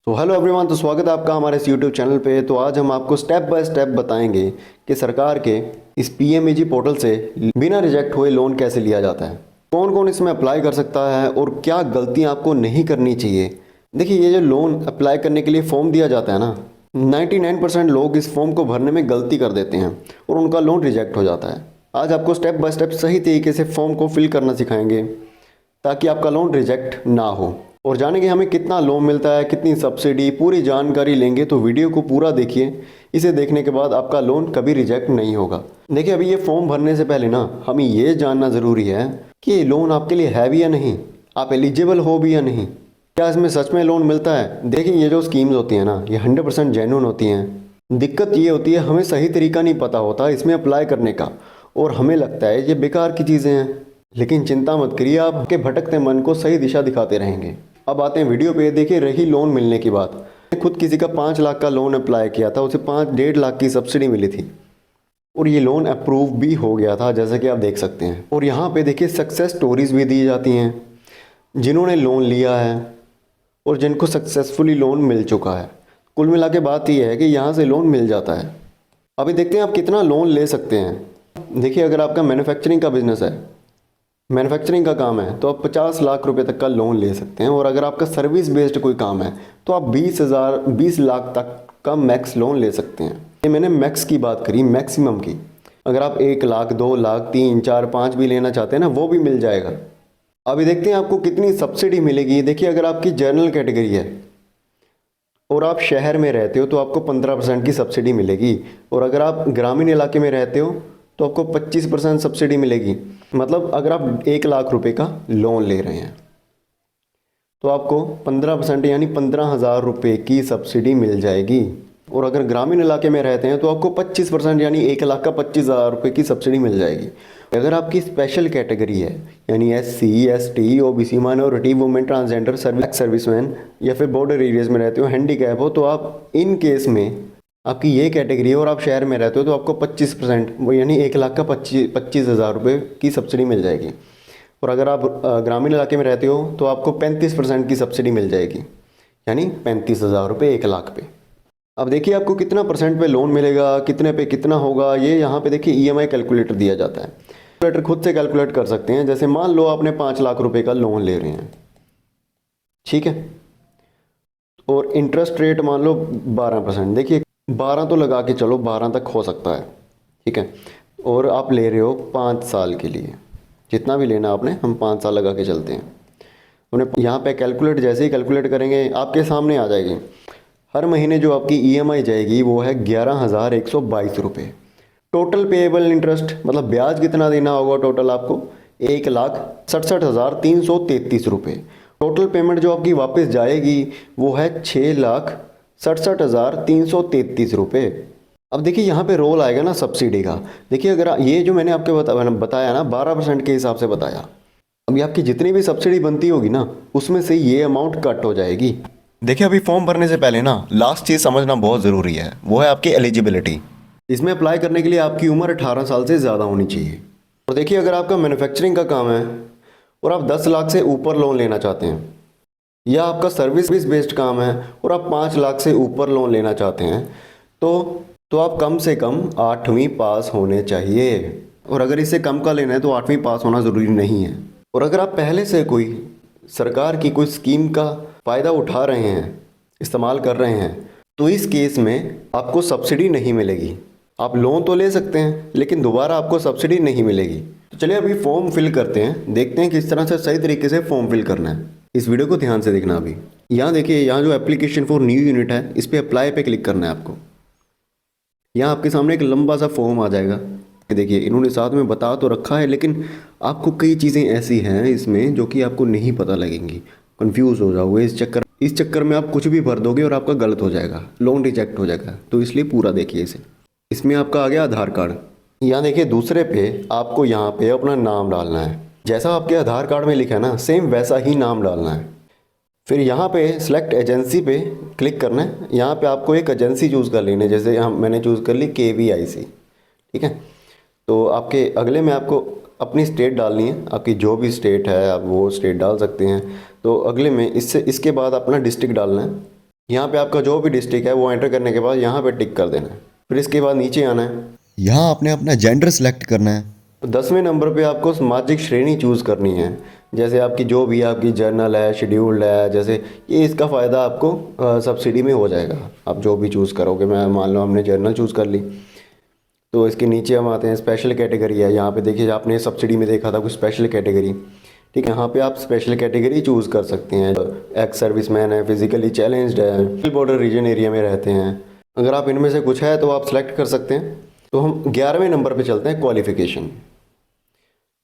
तो hello everyone, तो स्वागत है आपका हमारे इस यूट्यूब चैनल पे। तो आज हम आपको स्टेप बाय स्टेप बताएंगे कि सरकार के इस पीएमईजी पोर्टल से बिना रिजेक्ट हुए लोन कैसे लिया जाता है, कौन कौन इसमें अप्लाई कर सकता है और क्या गलतियां आपको नहीं करनी चाहिए। देखिए, ये जो लोन अप्लाई करने के लिए फॉर्म दिया जाता है ना, 99% लोग इस फॉर्म को भरने में गलती कर देते हैं और उनका लोन रिजेक्ट हो जाता है। आज आपको स्टेप बाय स्टेप सही तरीके से फॉर्म को फिल करना सिखाएंगे ताकि आपका लोन रिजेक्ट ना हो। और जानेंगे हमें कितना लोन मिलता है, कितनी सब्सिडी, पूरी जानकारी लेंगे। तो वीडियो को पूरा देखिए, इसे देखने के बाद आपका लोन कभी रिजेक्ट नहीं होगा। देखिए, अभी ये फॉर्म भरने से पहले ना हमें ये जानना ज़रूरी है कि ये लोन आपके लिए है भी या नहीं, आप एलिजिबल हो भी या नहीं, क्या इसमें सच में लोन मिलता है। देखिए, ये जो स्कीम्स होती हैं ना, ये 100% जेन्युइन होती हैं। दिक्कत ये होती है हमें सही तरीका नहीं पता होता इसमें अप्लाई करने का, और हमें लगता है ये बेकार की चीज़ें हैं। लेकिन चिंता मत करिए, आपके भटकते मन को सही दिशा दिखाते रहेंगे। अब आते हैं वीडियो पे। देखिए, रही लोन मिलने की बात, खुद किसी का 5 लाख का लोन अप्लाई किया था, उसे 1.5 लाख की सब्सिडी मिली थी और ये लोन अप्रूव भी हो गया था, जैसा कि आप देख सकते हैं। और यहाँ पे देखिए सक्सेस स्टोरीज भी दी जाती हैं, जिन्होंने लोन लिया है और जिनको सक्सेसफुली लोन मिल चुका है। कुल मिला के बात यह है कि यहाँ से लोन मिल जाता है। अभी देखते हैं आप कितना लोन ले सकते हैं। देखिए, अगर आपका मैन्युफैक्चरिंग का बिजनेस है, मैन्युफैक्चरिंग का काम है, तो आप 50 लाख रुपए तक का लोन ले सकते हैं। और अगर आपका सर्विस बेस्ड कोई काम है तो आप 20 लाख तक का मैक्स लोन ले सकते हैं। ये मैंने मैक्स की बात करी, मैक्सिमम की। अगर आप 1 लाख, 2 लाख, 3, 4, 5 भी लेना चाहते हैं ना, वो भी मिल जाएगा। अभी देखते हैं आपको कितनी सब्सिडी मिलेगी। देखिए, अगर आपकी जनरल कैटेगरी है और आप शहर में रहते हो तो आपको 15% की सब्सिडी मिलेगी। और अगर आप ग्रामीण इलाके में रहते हो तो आपको 25% सब्सिडी मिलेगी। मतलब अगर आप 1 लाख रुपए का लोन ले रहे हैं तो आपको 15% यानी 15,000 रुपये की सब्सिडी मिल जाएगी। और अगर ग्रामीण इलाके में रहते हैं तो आपको 25% यानी 1 लाख का 25,000 रुपये की सब्सिडी मिल जाएगी। अगर आपकी स्पेशल कैटेगरी है, यानी SC, ST, OBC, minority, women, transgender, serviceman या फिर बॉर्डर एरियाज में रहते हो, हैंडीकैप हो, तो आप इन केस में आपकी ये कैटेगरी है और आप शहर में रहते हो तो आपको 25% यानी 1 लाख का 25,000 रुपये की सब्सिडी मिल जाएगी। और अगर आप ग्रामीण इलाके में रहते हो तो आपको 35% की सब्सिडी मिल जाएगी, यानी 35,000 रुपये 1 लाख पे। अब देखिए आपको कितना परसेंट पे लोन मिलेगा, कितने पे कितना होगा, ये यहाँ पे देखिए EMI कैलकुलेटर दिया जाता है। कैलकुलेटर खुद से कैलकुलेट कर सकते हैं। जैसे मान लो आपने 5 लाख रुपए का लोन ले रहे हैं, ठीक है, और इंटरेस्ट रेट मान लो 12%। देखिए 12 तो लगा के चलो, 12 तक हो सकता है, ठीक है। और आप ले रहे हो 5 साल के लिए, जितना भी लेना आपने, हम 5 साल लगा के चलते हैं। उन्हें यहाँ पे कैलकुलेट, जैसे ही कैलकुलेट करेंगे आपके सामने आ जाएगी। हर महीने जो आपकी EMI जाएगी वो है 11,122 रुपये। टोटल पेएबल इंटरेस्ट मतलब ब्याज कितना देना होगा टोटल आपको, 1,67,333 रुपये। टोटल पेमेंट जो आपकी वापस जाएगी वो है 6,67,333 रुपये। अब देखिए यहाँ पे रोल आएगा ना सब्सिडी का। देखिए, अगर ये जो मैंने आपको बताया ना, 12% के हिसाब से बताया, अभी आपकी जितनी भी सब्सिडी बनती होगी ना, उसमें से ये अमाउंट कट हो जाएगी। देखिए, अभी फॉर्म भरने से पहले ना लास्ट चीज़ समझना बहुत ज़रूरी है, वो है आपकी एलिजिबिलिटी। इसमें अप्लाई करने के लिए आपकी उम्र 18 साल से ज़्यादा होनी चाहिए। और देखिए, अगर आपका मैन्युफैक्चरिंग का काम है और आप 10 लाख से ऊपर लोन लेना चाहते हैं, या आपका सर्विस बेस्ड काम है और आप 5 लाख से ऊपर लोन लेना चाहते हैं, तो आप कम से कम 8वीं पास होने चाहिए। और अगर इससे कम का लेना है तो 8वीं पास होना ज़रूरी नहीं है। और अगर आप पहले से कोई सरकार की कोई स्कीम का फ़ायदा उठा रहे हैं, इस्तेमाल कर रहे हैं, तो इस केस में आपको सब्सिडी नहीं मिलेगी। आप लोन तो ले सकते हैं लेकिन दोबारा आपको सब्सिडी नहीं मिलेगी। तो चलिए अभी फॉर्म फिल करते हैं, देखते हैं किस तरह से सही तरीके से फॉर्म फिल करना है। इस वीडियो को ध्यान से देखना। अभी यहाँ देखिए, यहाँ जो एप्लीकेशन फॉर न्यू यूनिट है, इस पर अप्लाई पे क्लिक करना है आपको। यहाँ आपके सामने एक लंबा सा फॉर्म आ जाएगा। देखिए, इन्होंने साथ में बता तो रखा है, लेकिन आपको कई चीज़ें ऐसी हैं इसमें जो कि आपको नहीं पता लगेंगी, कंफ्यूज हो जाओगे। इस चक्कर में आप कुछ भी भर दोगे और आपका गलत हो जाएगा, लोन रिजेक्ट हो जाएगा। तो इसलिए पूरा देखिए इसे। इसमें आपका आ गया आधार कार्ड। यहाँ देखिए, दूसरे पे आपको यहाँ पे अपना नाम डालना है, जैसा आपके आधार कार्ड में लिखा है ना, सेम वैसा ही नाम डालना है। फिर यहाँ पे सिलेक्ट एजेंसी पे क्लिक करना है। यहाँ पे आपको एक एजेंसी चूज़ कर लेनी है, जैसे यहाँ मैंने चूज़ कर ली KVIC, ठीक है। तो आपके अगले में आपको अपनी स्टेट डालनी है, आपकी जो भी स्टेट है आप वो स्टेट डाल सकते हैं। तो अगले में इसके बाद अपना डिस्ट्रिक्ट डालना है। यहाँ पे आपका जो भी डिस्ट्रिक्ट है वो एंटर करने के बाद यहाँ पे टिक कर देना है। फिर इसके बाद नीचे आना है, यहाँ आपने अपना जेंडर सेलेक्ट करना है। 10वें नंबर पे आपको सामाजिक श्रेणी चूज़ करनी है। जैसे आपकी जो भी आपकी जर्नल है, शेड्यूल्ड है, जैसे ये इसका फ़ायदा आपको सब्सिडी में हो जाएगा। आप जो भी चूज़ करोगे, मैं मान लो हमने जर्नल चूज़ कर ली, तो इसके नीचे हम आते हैं स्पेशल कैटेगरी है। यहाँ पे देखिए आपने सब्सिडी में देखा था कुछ स्पेशल कैटेगरी, ठीक है। यहाँ पे आप स्पेशल कैटेगरी चूज़ कर सकते हैं। एक्स सर्विसमैन है, फिजिकली चैलेंज्ड है, बॉर्डर रीजन एरिया में रहते हैं। अगर आप इनमें से कुछ है तो आप सेलेक्ट कर सकते हैं। तो हम 11वें नंबर पे चलते हैं, क्वालिफ़िकेशन।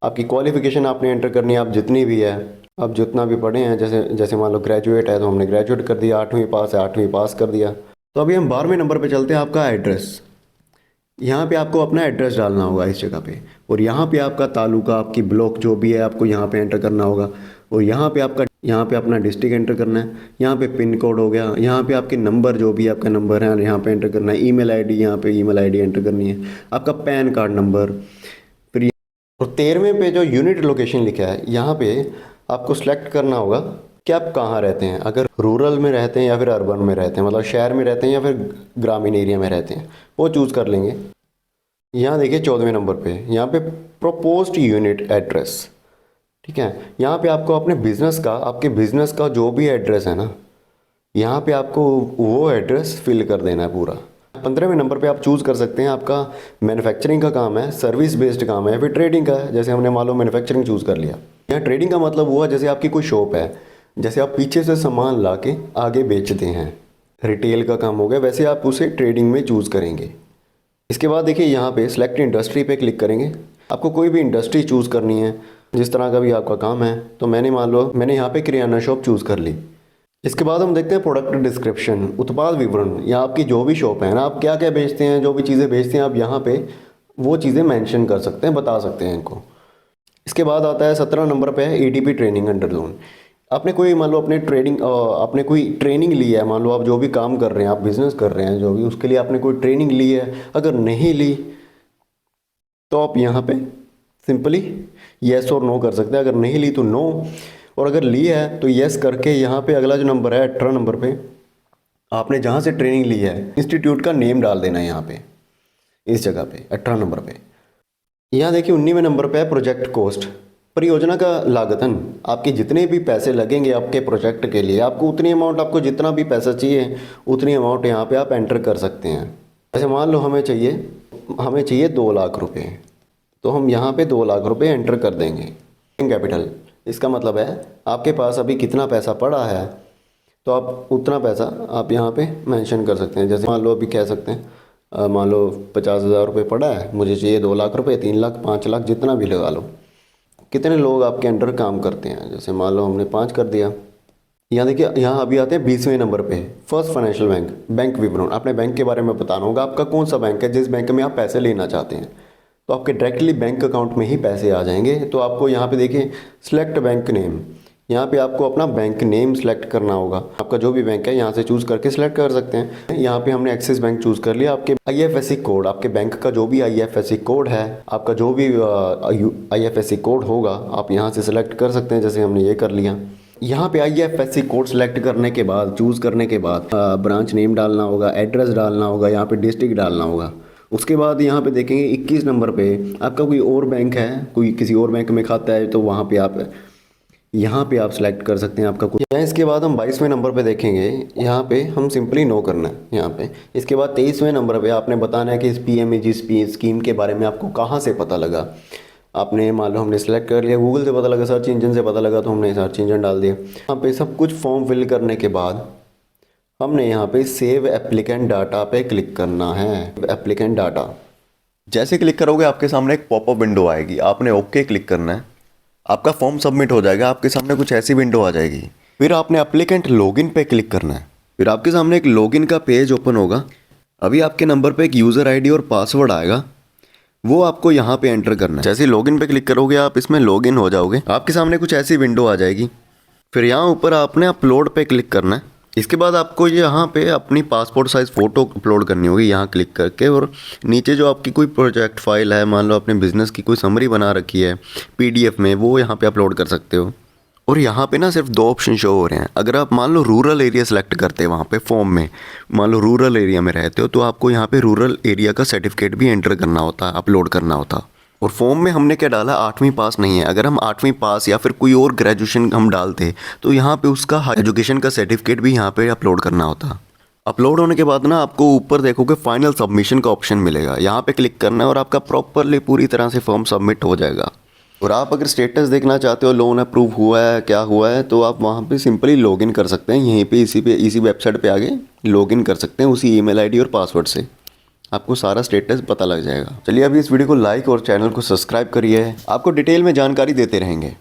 आपकी क्वालिफ़िकेशन आपने एंटर करनी है, आप जितनी भी है, आप जितना भी पढ़े हैं। जैसे जैसे मान लो ग्रेजुएट है तो हमने ग्रेजुएट कर दिया, 8वीं पास है 8वीं पास कर दिया। तो अभी हम 12वें नंबर पे चलते हैं, आपका एड्रेस। यहाँ पे आपको अपना एड्रेस डालना होगा इस जगह पे, और यहाँ पे आपका तालुका, आपकी ब्लॉक जो भी है आपको यहाँ पे एंटर करना होगा। और यहाँ पे अपना डिस्ट्रिक्ट एंटर करना है। यहाँ पे पिन कोड हो गया, यहाँ पे आपके नंबर जो भी आपका नंबर है यहाँ पे एंटर करना है। ईमेल आईडी, यहाँ पे ईमेल आईडी एंटर करनी है। आपका पैन कार्ड नंबर। फिर और 13वें पे जो यूनिट लोकेशन लिखा है यहाँ पे आपको सेलेक्ट करना होगा कि आप कहाँ रहते हैं। अगर रूरल में रहते हैं या फिर अर्बन में रहते हैं, मतलब शहर में रहते हैं या फिर ग्रामीण एरिया में रहते हैं, वो चूज़ कर लेंगे। यहाँ देखिए 14वें नंबर पे यहाँ पे प्रोपोज्ड यूनिट एड्रेस, ठीक है। यहाँ पे आपको अपने बिज़नेस का, आपके बिज़नेस का जो भी एड्रेस है ना, यहाँ पे आपको वो एड्रेस फिल कर देना है पूरा। 15वें नंबर पे आप चूज़ कर सकते हैं आपका मैन्युफैक्चरिंग का काम है, सर्विस बेस्ड काम है, फिर ट्रेडिंग का है। जैसे हमने मान लो मैन्युफैक्चरिंग चूज़ कर लिया। यहाँ ट्रेडिंग का मतलब हुआ जैसे आपकी कोई शॉप है, जैसे आप पीछे से सामान ला के आगे बेचते हैं, रिटेल का काम हो गया, वैसे आप उसे ट्रेडिंग में चूज़ करेंगे। इसके बाद देखिए यहाँ पे सिलेक्ट इंडस्ट्री पे क्लिक करेंगे। आपको कोई भी इंडस्ट्री चूज़ करनी है, जिस तरह का भी आपका काम है। तो मैंने यहाँ पे किराना शॉप चूज़ कर ली। इसके बाद हम देखते हैं प्रोडक्ट डिस्क्रिप्शन, उत्पाद विवरण। या आपकी जो भी शॉप है ना, आप क्या क्या बेचते हैं, जो भी चीज़ें बेचते हैं, आप यहाँ पे वो चीज़ें मेंशन कर सकते हैं, बता सकते हैं इनको। इसके बाद आता है 17 नंबर पे है एटीपी ट्रेनिंग अंडर लोन। आपने कोई मान लो आपने कोई ट्रेनिंग ली है, मान लो आप जो भी काम कर रहे हैं, आप बिज़नेस कर रहे हैं जो भी, उसके लिए आपने कोई ट्रेनिंग ली है। अगर नहीं ली तो आप यहाँ पे सिंपली येस और नो कर सकते हैं। अगर नहीं ली तो नो, और अगर ली है तो येस करके यहाँ पे अगला जो नंबर है 18 नंबर पे, आपने जहाँ से ट्रेनिंग ली है इंस्टीट्यूट का नेम डाल देना है यहाँ पे, इस जगह पे 18 नंबर पे। यहाँ देखिए 19वें नंबर पे है प्रोजेक्ट कॉस्ट, परियोजना का लागतन। आपके जितने भी पैसे लगेंगे आपके प्रोजेक्ट के लिए, आपको उतनी अमाउंट, आपको जितना भी पैसा चाहिए उतनी अमाउंट यहाँ पे आप एंटर कर सकते हैं। जैसे मान लो हमें चाहिए 2 लाख रुपए, तो हम यहाँ पे 2 लाख रुपए एंटर कर देंगे। कैपिटल, इसका मतलब है आपके पास अभी कितना पैसा पड़ा है, तो आप उतना पैसा आप यहाँ पे मेंशन कर सकते हैं। जैसे मान लो अभी कह सकते हैं मान लो 50,000 रुपये पड़ा है, मुझे चाहिए 2 लाख रुपए, 3 लाख, 5 लाख, जितना भी लगा लो। कितने लोग आपके अंडर काम करते हैं, जैसे मान लो हमने 5 कर दिया। यहाँ देखिए, यहाँ अभी आते हैं 20वें नंबर पे, फर्स्ट फाइनेंशियल बैंक, बैंक विवरण। अपने बैंक के बारे में बताना होगा, आपका कौन सा बैंक है, जिस बैंक में आप पैसे लेना चाहते हैं, तो आपके डायरेक्टली बैंक अकाउंट में ही पैसे आ जाएंगे। तो आपको यहाँ पे देखिए सिलेक्ट बैंक नेम, यहाँ पे आपको अपना बैंक नेम सेलेक्ट करना होगा। आपका जो भी बैंक है यहाँ से चूज़ करके सिलेक्ट कर सकते हैं। यहाँ पे हमने एक्सिस बैंक चूज़ कर लिया। आपके IFSC कोड, आपके बैंक का जो भी IFSC कोड है, आपका जो भी IFSC कोड होगा आप यहाँ से सिलेक्ट कर सकते हैं, जैसे हमने ये कर लिया। यहाँ पे IFSC कोड सेलेक्ट करने के बाद, चूज़ करने के बाद ब्रांच नेम डालना होगा, एड्रेस डालना होगा, यहाँ पे डिस्ट्रिक्ट डालना होगा। उसके बाद यहाँ पे देखेंगे 21 नंबर पे आपका कोई और बैंक है, कोई किसी और बैंक में खाता है, तो वहाँ पे आप यहाँ पे आप सेलेक्ट कर सकते हैं आपका कुछ। इसके बाद हम 22वें नंबर पे देखेंगे, यहाँ पे हम सिंपली नो करना है यहाँ पे। इसके बाद 23वें नंबर पे आपने बताना है कि इस PMAG स्कीम के बारे में आपको कहाँ से पता लगा। आपने मान लो हमने सेलेक्ट कर लिया, गूगल से पता लगा, सर्च इंजन से पता लगा, तो हमने सर्च इंजन डाल दिया। यहाँ पे सब कुछ फॉर्म फिल करने के बाद हमने यहाँ पे सेव एप्लीकेंट डाटा पे क्लिक करना है। एप्लीकेंट डाटा जैसे क्लिक करोगे आपके सामने एक पॉपअप विंडो आएगी, आपने ओके क्लिक करना है, आपका फॉर्म सबमिट हो जाएगा। आपके सामने कुछ ऐसी विंडो आ जाएगी। फिर आपने एप्लीकेंट लॉगिन पे क्लिक करना है। फिर आपके सामने एक लॉगिन का पेज ओपन होगा। अभी आपके नंबर पे एक यूज़र आईडी और पासवर्ड आएगा, वो आपको यहाँ पे एंटर करना है। जैसे लॉगिन पे क्लिक करोगे आप इसमें लॉगिन हो जाओगे, आपके सामने कुछ ऐसी विंडो आ जाएगी। फिर यहाँ ऊपर आपने अपलोड पे क्लिक करना है। इसके बाद आपको यहाँ पे अपनी पासपोर्ट साइज़ फ़ोटो अपलोड करनी होगी यहाँ क्लिक करके, और नीचे जो आपकी कोई प्रोजेक्ट फाइल है, मान लो अपने बिज़नेस की कोई समरी बना रखी है PDF में, वो यहाँ पे अपलोड कर सकते हो। और यहाँ पे ना सिर्फ 2 ऑप्शन शो हो रहे हैं। अगर आप मान लो रूरल एरिया सेलेक्ट करते हैं वहाँ पे फॉर्म में, मान लो रूरल एरिया में रहते हो, तो आपको यहाँ पे रूरल एरिया का सर्टिफिकेट भी एंटर करना होता, अपलोड करना होता। और फॉर्म में हमने क्या डाला, 8वीं पास नहीं है। अगर हम 8वीं पास या फिर कोई और ग्रेजुएशन हम डालते तो यहाँ पे उसका हाई एजुकेशन का सर्टिफिकेट भी यहाँ पे अपलोड करना होता। अपलोड होने के बाद ना आपको ऊपर देखोगे फाइनल सबमिशन का ऑप्शन मिलेगा, यहाँ पे क्लिक करना है और आपका प्रॉपरली पूरी तरह से फॉर्म सबमिट हो जाएगा। और आप अगर स्टेटस देखना चाहते हो लोन अप्रूव हुआ है क्या हुआ है, तो आप वहाँ पे सिंपली लॉगिन कर सकते हैं। यहीं पे इसी वेबसाइट पे आगे लॉगिन कर सकते हैं उसी ईमेल आईडी और पासवर्ड से, आपको सारा स्टेटस पता लग जाएगा। चलिए अभी इस वीडियो को लाइक और चैनल को सब्सक्राइब करिए, आपको डिटेल में जानकारी देते रहेंगे।